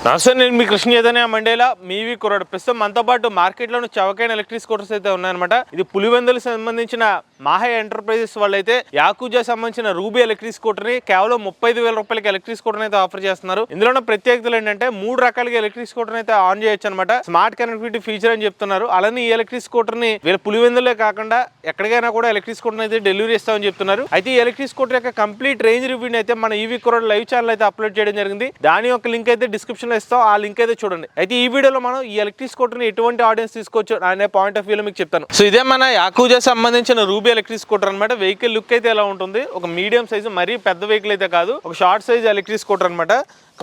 నమస్తే, నేను మీ కృష్ణ చైతన్య మండేలా మీవి కుర్రాడు. ప్రస్తుతం మనతో పాటు మార్కెట్లోని చవకైన ఎలక్ట్రిక్ స్కూటర్స్ అయితే ఉన్నాయన్నమాట. ఇది పులివెందులకు సంబంధించిన మాహే ఎంటర్ప్రైజెస్ వాళ్ళైతే యాకుజా సంబంధించిన రూబీ ఎలక్ట్రిక్ స్కూటర్ ని కేవలం 35,000 రూపాయలకి ఎలక్ట్రిక్ స్కూటర్ అయితే ఆఫర్ చేస్తున్నారు. ఇందులో ప్రత్యేకతలు ఏంటంటే 3 రకాలుగా ఎలక్ట్రిక్ స్కూటర్ అయితే ఆన్ చేయొచ్చు అనమాట. స్మార్ట్ కనెక్టివిటీ ఫీచర్ అని చెప్తున్నారు. అలానే ఈ ఎలక్ట్రిక్ స్కూటర్ ని వీళ్ళ పులివెందులే కాకుండా ఎక్కడికైనా కూడా ఎలక్ట్రిక్ స్కూటర్ అయితే డెలివరీ ఇస్తామని చెప్తున్నారు. అయితే ఈ ఎలక్ట్రిక్ స్కూటర్ యొక్క కంప్లీట్ రేంజ్ రివ్యూని అయితే మన ఈవీ కుర్రాడు లైవ్ ఛానల్ అయితే అప్లోడ్ చేయడం జరిగింది. దాని యొక్క లింక్ అయితే డిస్క్రిప్షన్ లో ఇస్తాం. ఆ లింక్ అయితే చూడండి. అయితే ఈ వీడియోలో మనం ఈ ఎలక్ట్రిక్ స్కూటర్ ని ఎటువంటి ఆడియన్స్ తీసుకోవచ్చు అనే పాయింట్ ఆఫ్ వ్యూలో మీకు చెప్తాను. సో ఇదే మన యాకుజా సంబంధించిన రూబీ ఎలక్ట్రిక్ స్కూటర్ అనమాట. వెహికల్ లుక్ అయితే ఎలా ఉంటుంది, ఒక మీడియం సైజు, మరీ పెద్ద వెహికల్ అయితే కాదు, ఒక షార్ట్ సైజ్ ఎలక్ట్రిక్ స్కూటర్ అనమాట.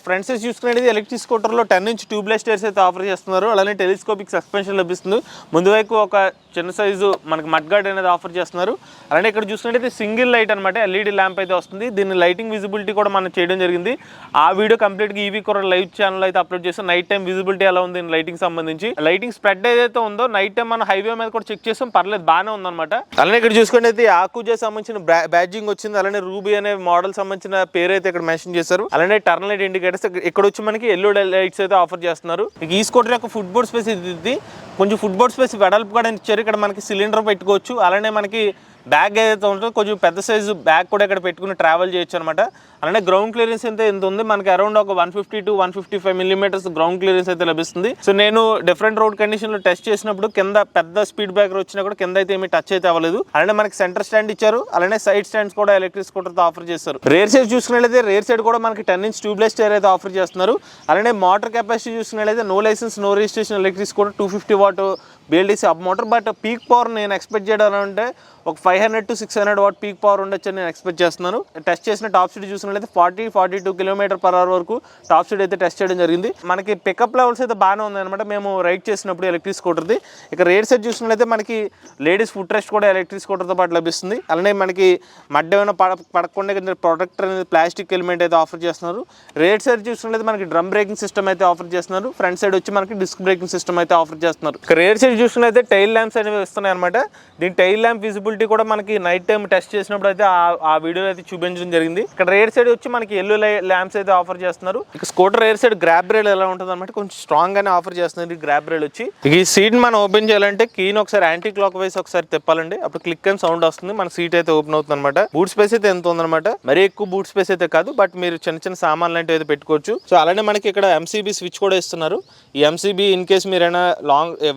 ఫ్రంట్ సైజ్ చూసుకునేది ఎలక్ట్రిక్ స్కూటర్ లో 10 ఇంచ్ ట్యూబ్లెస్ టైర్స్ అయితే ఆఫర్ చేస్తున్నారు. అలానే టెలిస్కోపిక్ సస్పెన్షన్ లభిస్తుంది. ముందు వైపు ఒక చిన్న సైజు మనకి మడ్ గార్డ్ అనేది ఆఫర్ చేస్తున్నారు. అలానే ఇక్కడ చూసుకున్నట్లయితే సింగిల్ లైట్ అనమాట, ఎల్ఈడి ల్యాంప్ అయితే వస్తుంది. దీని లైటింగ్ విజిబిలిటీ కూడా మనం చేయడం జరిగింది. ఆ వీడియో కంప్లీట్ గా ఈవీ కుర్రాడు లైవ్ ఛానల్ అయితే అప్లోడ్ చేస్తాం. నైట్ టైం విజిబిలిటీ ఎలా ఉంది లైటింగ్ సంబంధించి, లైటింగ్ స్ప్రెడ్ ఏదైతే ఉందో నైట్ టైం మనం హైవే మీద కూడా చెక్ చేస్తాం, పర్లేదు బాగానే ఉందన్నమాట. అలానే ఇక్కడ చూసుకుంటే యాకుజా సంబంధించిన బ్యాడ్జింగ్ వచ్చింది. అలానే రూబీ అనే మోడల్ సంబంధించిన పేరు అయితే ఇక్కడ మెన్షన్ చేశారు. అలానే టర్న్ లైట్ ఇండికేటర్స్ ఇక్కడ వచ్చి మనకి ఎల్లో లైట్స్ అయితే ఆఫర్ చేస్తున్నారు. ఈ స్కూటర్ యొక్క ఫుట్ బోర్డ్ స్పేస్ ఇది కొంచెం ఫుట్ బోర్డ్ స్పేస్ వెడల్పు కూడా ఇచ్చారు. ఇక్కడ మనకి సిలిండర్ పెట్టుకోవచ్చు. అలానే మనకి బ్యాగ్ ఏదైతే ఉంటుందో కొంచెం పెద్ద సైజు బ్యాగ్ కూడా ఇక్కడ పెట్టుకుని ట్రావెల్ చేయొచ్చు అనమాట. అలానే గ్రౌండ్ క్లియరెన్స్ అయితే ఎంత ఉంది, మనకి అరౌండ్ ఒక 150 to 155 మిల్లీమీటర్స్ గ్రౌండ్ క్లియరెన్స్ అయితే లభిస్తుంది. సో నేను డిఫరెంట్ రోడ్ కండిషన్ లో టెస్ట్ చేసినప్పుడు కింద పెద్ద స్పీడ్ బ్రేకర్ వచ్చినా కూడా కింద అయితే ఏమి టచ్ అయితే అవ్వలేదు. అలానే మనకి సెంటర్ స్టాండ్ ఇచ్చారు. అలానే సైడ్ స్టాండ్స్ కూడా ఎలక్ట్రిక్ స్కూటర్ తో ఆఫర్ చేస్తారు. రేర్ సైడ్ చూసుకున్నట్లయితే రేర్ సైడ్ కూడా మనకి 10 ఇంచ్ ట్యూబ్లెస్ టైర్ అయితే ఆఫర్ చేస్తున్నారు. అలానే మోటార్ కెపాసిటీ చూసుకున్నట్లయితే no licence no registration electric scooter 250 watt BLDC hub motor. But peak power నేను ఎక్స్పెక్ట్ చేయడం అంటే ఒక 500 to 600 వాట్ పీక్ పవర్ ఉండొచ్చు నేను ఎక్స్పెక్ట్ చేస్తున్నాను. టెస్ట్ చేసిన టాప్ స్పీడ్ చూసినట్లయితే 40-42 km/h వరకు టాప్ స్పీడ్ అయితే టెస్ట్ చేయడం జరిగింది. మనకి పికప్ లెవెల్స్ అయితే బాగానే ఉందన్నమాట మేము రైడ్ చేసినప్పుడు ఎలక్ట్రిక్ స్కూటర్ది. ఇక రేట్ సైడ్ చూసినట్లయితే మనకి లేడీస్ ఫుట్ రెస్ట్ కూడా ఎలక్ట్రిక్ స్కూటర్తో పాటు లభిస్తుంది. అలానే మనకి మడ్డ ఏమైనా పడకుండా ప్రొటెక్టర్ అనేది ప్లాస్టిక్ ఎలిమెంట్ అయితే ఆఫర్ చేస్తున్నారు. రేట్ సైడ్ చూసినట్లయితే మనకి డ్రమ్ బ్రేకింగ్ సిస్టమ్ అయితే ఆఫర్ చేస్తున్నారు. ఫ్రంట్ సైడ్ వచ్చి మనకి డిస్క్ బ్రేకింగ్ సిస్టమ్ అయితే ఆఫర్ చేస్తున్నారు. ఇక రేట్ సైడ్ చూసినట్లయితే టైల్ ల్యాంప్స్ అనేవి వస్తున్నాయి అనమాట. దీని టైల్ ల్యాంప్ విజిబిలిటీ కూడా మనకి నైట్ టైం టెస్ట్ చేసినప్పుడు అయితే ఆ వీడియో అయితే చూపించడం జరిగింది. ఇక్కడ రేర్ సైడ్ వచ్చి మనకి ఎల్లో ల్యాంప్స్ అయితే ఆఫర్ చేస్తున్నారు. ఇక scooter rare side grab rail ఎలా ఉంటుంది అనమాట, కొంచెం స్ట్రాంగ్ గానే ఆఫర్ చేస్తున్నారు ఈ గ్రాబ్ రైల్ వచ్చి. ఈ సీట్ మనం ఓపెన్ చేయాలంటే కీని ఒకసారి యాంటీ క్లాక్ వైస్ ఒకసారి తిప్పాలండి, అప్పుడు క్లిక్ అండ్ సౌండ్ వస్తుంది. మన సీట్ అయితే ఓపెన్ అవుతుంది అనమాట. బూట్ స్పేస్ అయితే ఎంత ఉందన్నమాట, మరీ ఎక్కువ బూట్ స్పేస్ అయితే కాదు, బట్ మీరు చిన్న చిన్న సామాన్లు లాంటివి అయితే పెట్టుకోవచ్చు. సో అలానే మనకి ఇక్కడ MCB స్విచ్ కూడా ఇస్తున్నారు. ఈ MCB ఇన్ కేస్ మీరైనా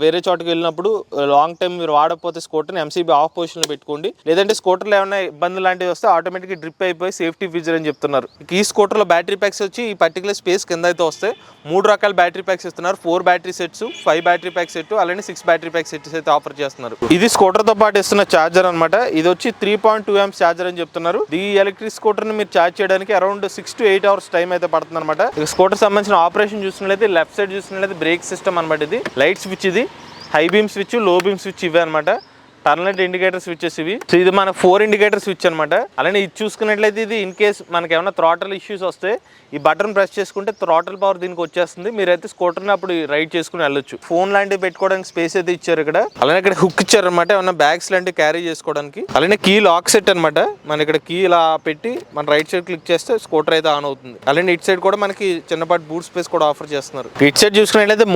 వేరే చోటుకి వెళ్ళినప్పుడు లాంగ్ టైం మీరు వాడకపోతే స్కూటర్ MCB ఆఫ్ పొజిషన్ లో పెట్టుకోండి. లేదంటే స్కూటర్లో ఏమైనా ఇబ్బంది లాంటివి వస్తే ఆటోమేటిక్గా డ్రిప్ అయిపోయి సేఫ్టీ ఫీచర్ అని చెప్తున్నారు. ఈ స్కూటర్లో బ్యాటరీ ప్యాక్స్ వచ్చి ఈ పర్టికులర్ స్పేస్ కింద అయితే వస్తాయి. 3 రకాల బ్యాటరీ ప్యాక్స్ ఇస్తున్నారు. 4 battery sets, 5 battery pack set, అలానే 6 బ్యాటరీ ప్యాక్ సెట్స్ అయితే ఆఫర్ చేస్తున్నారు. ఇది స్కూటర్ తో పాటు ఇస్తున్న చార్జర్ అనమాట. ఇది వచ్చి 3.2 amps చార్జర్ అని చెప్తున్నారు. ఈ ఎలక్ట్రిక్ స్కూటర్ ని మీరు చార్జ్ చేయడానికి అరౌండ్ 6 to 8 hours టైం అయితే పడుతుంది అనమాట. స్కూటర్ సంబంధించిన ఆపరేషన్ చూసినట్లయితే లెఫ్ట్ సైడ్ చూసినట్లయితే బ్రేక్ సిస్టమ్ అనమాట. ఇది లైట్ స్విచ్, ఇది హై బీమ్ స్విచ్, లో బీమ్ స్విచ్ ఇవే అనమాట. టర్న్ లైట్ ఇండికేటర్ స్విచెస్ ఇవి. సో ఇది మన 4 ఇండికేటర్ స్విచ్ అనమాట. అలానే ఇది చూసుకున్నట్లయితే ఇది ఇన్ కేస్ మనకి ఏమైనా థ్రాటల్ ఇష్యూస్ వస్తే ఈ బటన్ ప్రెస్ చేసుకుంటే థ్రాటల్ పవర్ దీనికి వచ్చేస్తుంది. మీరైతే స్కూటర్ని అప్పుడు రైడ్ చేసుకుని వెళ్ళొచ్చు. ఫోన్ లాంటివి పెట్టుకోవడానికి స్పేస్ అయితే ఇచ్చారు ఇక్కడ. అలానే ఇక్కడ హుక్ ఇచ్చారు అనమాట, ఏమన్నా బ్యాగ్స్ లాంటివి క్యారీ చేసుకోవడానికి. అలానే కీ లాక్ సెట్ అనమాట. మన ఇక్కడ కీ ఇలా పెట్టి మన రైట్ సైడ్ క్లిక్ చేస్తే స్కూటర్ అయితే ఆన్ అవుతుంది. అలానే ఇటు సైడ్ కూడా మనకి చిన్నపాటి బూట్ స్పేస్ కూడా ఆఫర్ చేస్తున్నారు. ఇటు సైడ్ చూసుకున్నట్లయితే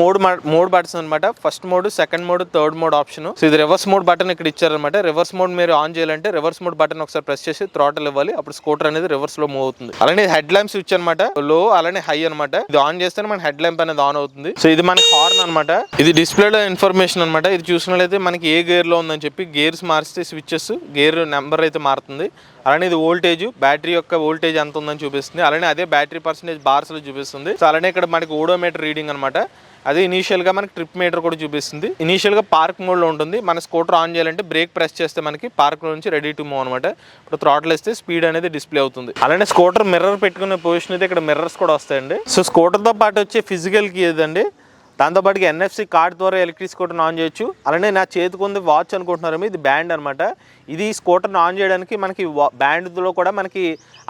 మోడ్ బటన్స్ అనమాట. First mode, second mode, third mode option. So ఇది రివర్స్ మోడ్ బటన్ ఇక్కడ ఇచ్చారనమాట. రివర్స్ మోడ్ మీరు ఆన్ చేయాలంటే రివర్స్ మోడ్ బటన్ ఒకసారి ప్రెస్ చేసి థ్రాటల్ ఇవ్వాలి, అప్పుడు స్కూటర్ అనేది రివర్స్ లో మూవ్ అవుతుంది. అలానే హెడ్ ల్యాంప్ స్విచ్ అనమాట, లో అలానే హై అనమాట. ఇది ఆన్ చేస్తే మన హెడ్ ల్యాంప్ అనేది ఆన్ అవుతుంది. సో ఇది మనకి హార్న్ అనమాట. ఇది డిస్ప్లేలో ఇన్ఫర్మేషన్ అనమాట. ఇది చూసినట్లయితే మనకి ఏ గేర్ లో ఉందని చెప్పి గేర్స్ మారిస్తే స్విచెస్ గేర్ నెంబర్ అయితే మారుతుంది. అలానే ఇది వోల్టేజ్, బ్యాటరీ యొక్క వోల్టేజ్ ఎంత ఉందని చూపిస్తుంది. అలానే అదే బ్యాటరీ పర్సెంటేజ్ బార్స్ లో చూపిస్తుంది. సో అలానే ఇక్కడ మనకి ఓడోమీటర్ రీడింగ్ అనమాట. అదే ఇనీషియల్ గా మనకి ట్రిప్ మీటర్ కూడా చూపిస్తుంది. ఇనీషియల్ గా పార్క్ మోడ్ లో ఉంటుంది. మన స్కూటర్ ఆన్ చేయాలంటే బ్రేక్ ప్రెస్ చేస్తే మనకి పార్క్ లో నుంచి రెడీ టు మూవ్ అనమాట. ఇప్పుడు థ్రాటిల్ వేస్తే స్పీడ్ అనేది డిస్ప్లే అవుతుంది. అలానే స్కూటర్ మిర్రర్ పెట్టుకునే పొజిషన్ అయితే ఇక్కడ మిర్రర్స్ కూడా వస్తాయండి. సో స్కూటర్ తో పాటు వచ్చే ఫిజికల్ కీ ఏదండి, దాంతోపాటు NFC కార్డ్ ద్వారా ఎలక్ట్రిక్ స్కూటర్ని ఆన్ చేయొచ్చు. అలానే నా చేతికి ఉంది వాచ్ అనుకుంటున్నారు, ఇది బ్యాండ్ అనమాట. ఇది స్కూటర్ని ఆన్ చేయడానికి మనకి బ్యాండ్లో కూడా మనకి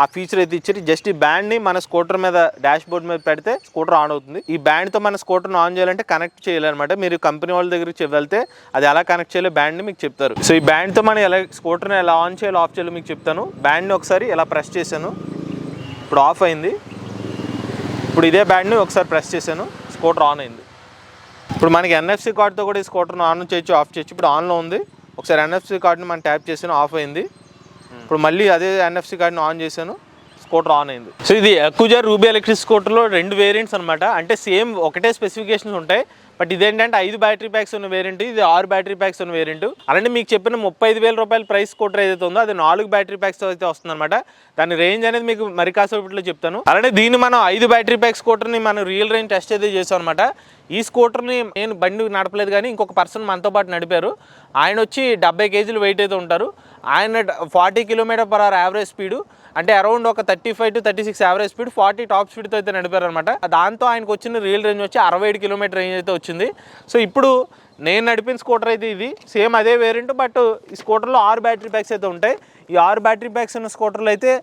ఆ ఫీచర్ అయితే ఇచ్చారు. జస్ట్ ఈ బ్యాండ్ని మన స్కూటర్ మీద డాష్ బోర్డ్ మీద పెడితే స్కూటర్ ఆన్ అవుతుంది. ఈ బ్యాండ్తో మన స్కూటర్ని ఆన్ చేయాలంటే కనెక్ట్ చేయాలన్నమాట. మీరు కంపెనీ వాళ్ళ దగ్గరికి వెళ్తే అది ఎలా కనెక్ట్ చేయాలో బ్యాండ్ని మీకు చెప్తారు. సో ఈ బ్యాండ్తో మనం ఎలా స్కూటర్ని ఎలా ఆన్ చేయాలో ఆఫ్ చేయాలో మీకు చెప్తాను. బ్యాండ్ని ఒకసారి ఎలా ప్రెస్ చేశాను, ఇప్పుడు ఆఫ్ అయింది. ఇప్పుడు ఇదే బ్యాడ్ని ఒకసారి ప్రెస్ చేశాను, స్కూటర్ ఆన్ అయింది. ఇప్పుడు మనకి NFC కార్డ్తో కూడా ఈ స్కూటర్ను ఆన్ చేయొచ్చు, ఆఫ్ చేయొచ్చు. ఇప్పుడు ఆన్లో ఉంది. ఒకసారి NFC కార్డ్ని మనం ట్యాప్ చేసాను, ఆఫ్ అయింది. ఇప్పుడు మళ్ళీ అదే NFC కార్డ్ని ఆన్ చేశాను, స్కూటర్ ఆన్ అయింది. సో ఇది యాకుజా రూబీ ఎలక్ట్రిక్ స్కూటర్లో 2 వేరియంట్స్ అనమాట. అంటే సేమ్ ఒకటే స్పెసిఫికేషన్స్ ఉంటాయి. బట్ ఇదేంటంటే 5 బ్యాటరీ ప్యాక్స్ ఉన్న వేరియంట్, ఇది 6 బ్యాటరీ ప్యాక్స్ ఉన్న వేరియంట్. అలానే మీకు చెప్పిన 35,000 రూపాయల ప్రైస్ స్కూటర్ ఏదైతే ఉందో అది 4 బ్యాటరీ ప్యాక్స్ అయితే వస్తుంది అనమాట. దాని రేంజ్ అనేది మీకు మరి కాసేపట్లో చెప్తాను. అలానే దీన్ని మనం 5 బ్యాటరీ ప్యాక్ స్కూటర్ని మనం రియల్ రేంజ్ టెస్ట్ అయితే చేసాం అనమాట. ఈ స్కూటర్ని నేను బండి నడపలేదు కానీ ఇంకొక పర్సన్ మనతో పాటు నడిపారు. ఆయన వచ్చి 70 కేజీలు వెయిట్ అయితే ఉంటారు. ఆయన 40 km/h యావరేజ్ స్పీడు, అంటే అరౌండ్ ఒక 35 to 36 యావరేజ్ స్పీడ్, 40 టాప్ స్పీడ్తో అయితే నడిపారు అనమాట. దాంతో ఆయనకు వచ్చిన రియల్ రేంజ్ వచ్చి 67 km రేంజ్ అయితే వచ్చింది. సో ఇప్పుడు నేను నడిపిన స్కూటర్ అయితే ఇది సేమ్ అదే వేరియంట్. బట్ ఈ స్కూటర్లో 6 బ్యాటరీ ప్యాక్స్ అయితే ఉంటాయి. ఈ 6 బ్యాటరీ ప్యాక్స్ ఉన్న స్కూటర్లు అయితే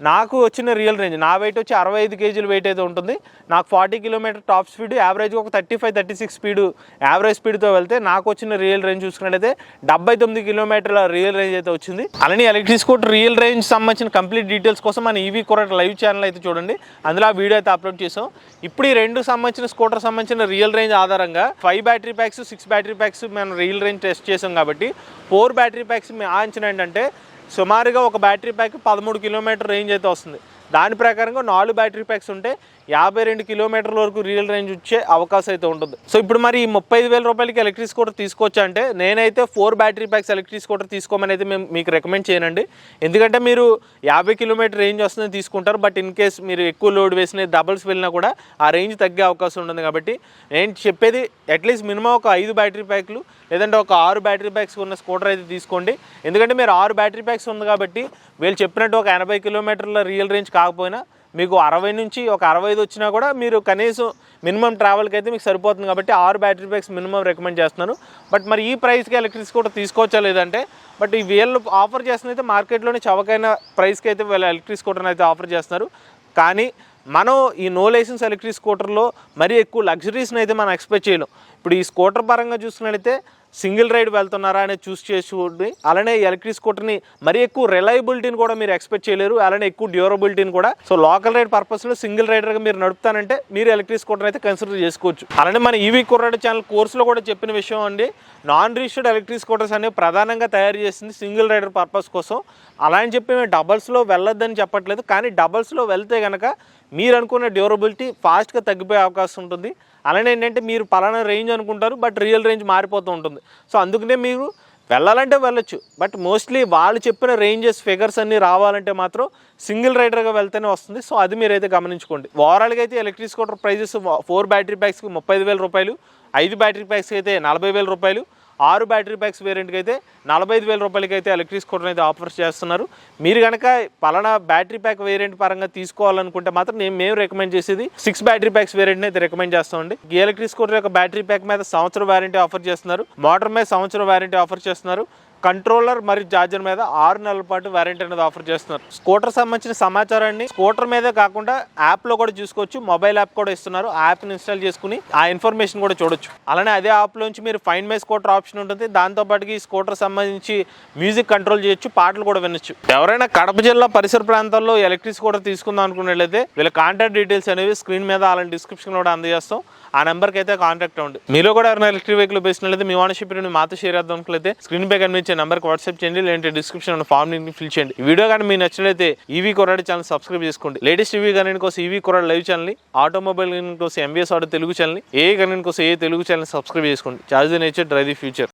నాకు వచ్చిన రియల్ రేంజ్, నా వెయిట్ వచ్చి 65 కేజీలు వెయిట్ అయితే ఉంటుంది. నాకు 40 km టాప్ స్పీడ్, యావరేజ్గా ఒక 35-36 స్పీడ్ యావరేజ్ స్పీడ్తో వెళ్తే నాకు వచ్చిన రియల్ రేంజ్ చూసుకున్నట్లయితే 79 km రియల్ రేంజ్ అయితే వచ్చింది. అలానే ఎలక్ట్రిక్ స్కూటర్ రియల్ రేంజ్ సంబంధించిన కంప్లీట్ డీటెయిల్స్ కోసం మన ఈవీ కొరడ్ లైవ్ ఛానల్ అయితే చూడండి, అందులో ఆ వీడియో అయితే అప్లోడ్ చేసాం. ఇప్పుడు ఈ 2 సంబంధించిన స్కూటర్ సంబంధించిన రియల్ రేంజ్ ఆధారంగా 5 బ్యాటరీ ప్యాక్స్, 6 బ్యాటరీ ప్యాక్స్ మనం రియల్ రేంజ్ టెస్ట్ చేసాం కాబట్టి 4 బ్యాటరీ ప్యాక్స్ ఆంచిన ఏంటంటే సుమారుగా ఒక బ్యాటరీ ప్యాక్ 13 km రేంజ్ అయితే వస్తుంది. దాని ప్రకారంగా 4 బ్యాటరీ ప్యాక్స్ ఉంటే 52 km వరకు రియల్ రేంజ్ వచ్చే అవకాశం అయితే ఉంటుంది. సో ఇప్పుడు మరి ఈ 35,000 రూపాయలకి ఎలక్ట్రిక్ స్కూటర్ తీసుకోవచ్చా అంటే నేనైతే 4 బ్యాటరీ ప్యాక్స్ ఎలక్ట్రిక్ స్కూటర్ తీసుకోమని అయితే మీకు రికమెండ్ చేయనండి. ఎందుకంటే మీరు 50 km రేంజ్ వస్తుందని తీసుకుంటారు. బట్ ఇన్ కేస్ మీరు ఎక్కువ లోడ్ వేసిన డబల్స్ వెళ్ళినా కూడా ఆ రేంజ్ తగ్గే అవకాశం ఉంటుంది. కాబట్టి నేను చెప్పేది అట్లీస్ట్ మినిమం ఒక 5 బ్యాటరీ ప్యాక్లు లేదంటే ఒక 6 బ్యాటరీ ప్యాక్స్ ఉన్న స్కూటర్ అయితే తీసుకోండి. ఎందుకంటే మీరు 6 బ్యాటరీ ప్యాక్స్ ఉంది కాబట్టి వీళ్ళు చెప్పినట్టు ఒక 80 km రియల్ రేంజ్ కాకపోయినా మీకు 60 నుంచి ఒక 65 వచ్చినా కూడా మీరు కనీసం మినిమం ట్రావెల్కి అయితే మీకు సరిపోతుంది. కాబట్టి 6 బ్యాటరీ ప్యాక్స్ మినిమం రికమెండ్ చేస్తున్నాను. బట్ మరి ఈ ప్రైస్కి ఎలక్ట్రిక్ స్కూటర్ తీసుకోవచ్చా లేదంటే, బట్ ఈ వీళ్ళు ఆఫర్ చేస్తున్న అయితే మార్కెట్లోనే చవకైన ప్రైస్కి అయితే వీళ్ళు ఎలక్ట్రిక్ స్కూటర్ని అయితే ఆఫర్ చేస్తున్నారు. కానీ మనం ఈ నో లైసెన్స్ ఎలక్ట్రిక్ స్కూటర్లో మరీ ఎక్కువ లగ్జరీస్ని అయితే మనం ఎక్స్పెక్ట్ చేయలేం. ఇప్పుడు ఈ స్కూటర్ పరంగా చూసుకున్నట్లయితే సింగిల్ రైడ్ వెళ్తున్నారా అనేది చూస్ చేసుకోండి. అలానే ఎలక్ట్రిక్ స్కూటర్ని మరీ ఎక్కువ రిలయబిలిటీని కూడా మీరు ఎక్స్పెక్ట్ చేయలేరు, అలానే ఎక్కువ డ్యూరబిలిటీని కూడా. సో లోకల్ రైడ్ పర్పస్లో సింగిల్ రైడర్గా మీరు నడుపుతానంటే మీరు ఎలక్ట్రిక్ స్కూటర్ అయితే కన్సిడర్ చేసుకోవచ్చు. అలానే మన ఈవీ కొరడ్ ఛానల్ కోర్సులో కూడా చెప్పిన విషయం అండి, నాన్ రిజిస్టర్డ్ ఎలక్ట్రిక్ స్కూటర్స్ అనేవి ప్రధానంగా తయారు చేసింది సింగిల్ రైడర్ పర్పస్ కోసం. అలా అని చెప్పి మేము డబల్స్లో వెళ్ళొద్దని చెప్పట్లేదు, కానీ డబల్స్లో వెళ్తే కనుక మీరు అనుకున్న డ్యూరబిలిటీ ఫాస్ట్గా తగ్గిపోయే అవకాశం ఉంటుంది. అలానే ఏంటంటే మీరు పలానా రేంజ్ అనుకుంటారు, బట్ రియల్ రేంజ్ మారిపోతూ ఉంటుంది. సో అందుకనే మీరు వెళ్ళాలంటే వెళ్ళొచ్చు, బట్ మోస్ట్లీ వాళ్ళు చెప్పిన రేంజెస్ ఫిగర్స్ అన్నీ రావాలంటే మాత్రం సింగిల్ రైడర్గా వెళ్తేనే వస్తుంది. సో అది మీరైతే గమనించుకోండి. ఓవరాల్గా అయితే ఎలక్ట్రిక్ స్కూటర్ ప్రైజెస్ 4 బ్యాటరీ ప్యాక్స్కి 35,000 రూపాయలు, 5 బ్యాటరీ ప్యాక్స్కి అయితే 40,000 రూపాయలు, 6 బ్యాటరీ ప్యాక్స్ వేరియంట్కి అయితే 45,000 రూపాయలకి అయితే ఎలక్ట్రిక్ స్కూటర్ అయితే ఆఫర్స్ చేస్తున్నారు. మీరు కనుక పలానా బ్యాటరీ ప్యాక్ వేరియంట్ పరంగా తీసుకోవాలనుకుంటే మాత్రం మేము రికమెండ్ చేసేది 6 బ్యాటరీ ప్యాక్స్ వేరియంట్ని అయితే రికమెండ్ చేస్తామండి. ఈ ఎలక్ట్రిక్ స్కూటర్ యొక్క బ్యాటరీ ప్యాక్ మీద సంవత్సరం వారంటీ ఆఫర్ చేస్తున్నారు, మోటార్ మీద సంవత్సరం వారంటీ ఆఫర్ చేస్తున్నారు, కంట్రోలర్ మరియు చార్జర్ మీద 6 నెలల పాటు వారంటీ అనేది ఆఫర్ చేస్తున్నారు. స్కూటర్ సంబంధించిన సమాచారాన్ని స్కూటర్ మీదే కాకుండా యాప్లో కూడా చూసుకోవచ్చు. మొబైల్ యాప్ కూడా ఇస్తున్నారు, ఆ యాప్ని ఇన్స్టాల్ చేసుకుని ఆ ఇన్ఫర్మేషన్ కూడా చూడొచ్చు. అలానే అదే యాప్లోంచి మీరు ఫైండ్ మై స్కూటర్ ఆప్షన్ ఉంటుంది. దాంతోపాటుకి ఈ స్కూటర్ సంబంధించి మ్యూజిక్ కంట్రోల్ చేయొచ్చు, పాటలు కూడా వినొచ్చు. ఎవరైనా కడప జిల్లా పరిసర ప్రాంతాల్లో ఎలక్ట్రిక్ స్కూటర్ తీసుకుందాం అనుకున్నట్లయితే వీళ్ళ కాంటాక్ట్ డీటెయిల్స్ అనేవి స్క్రీన్ మీద అలాంటి డిస్క్రిప్షన్ కూడా అందజేస్తాం. ఆ నెంబర్కి అయితే కాంటాక్ట్ అవ్వండి. మీలో కూడా ఎవరైనా ఎలక్ట్రిక్ వెహికల్ బేసినట్లయితే మీ ఓనర్షిప్ మాతో షేర్ చేద్దాం అనుకున్నట్లయితే స్క్రీన్ పై కనిపించే నెంబర్కి వాట్సాప్ చేయండి, లేదంటే డిస్క్రిప్షన్ ఫామ్ ని ఫిల్ చేయండి. ఈ వీడియో కానీ మీకు నచ్చినట్లయితే ఈవీ కొరడ్ ఛానల్ సబ్స్క్రైబ్ చేసుకోండి. లేటెస్ట్ ఈవీ గణన కోసం ఈవీ కొరడ్ లైవ్ ఛానల్, ఆటోమొబైల్ గణన కోసం ఎంబీఎస్ ఆటో తెలుగు ఛానల్, ఏ గణన కోసం ఏ తెలుగు ఛానల్ సబ్స్క్రైబ్ చేసుకోండి. Charge the nature, drive the future.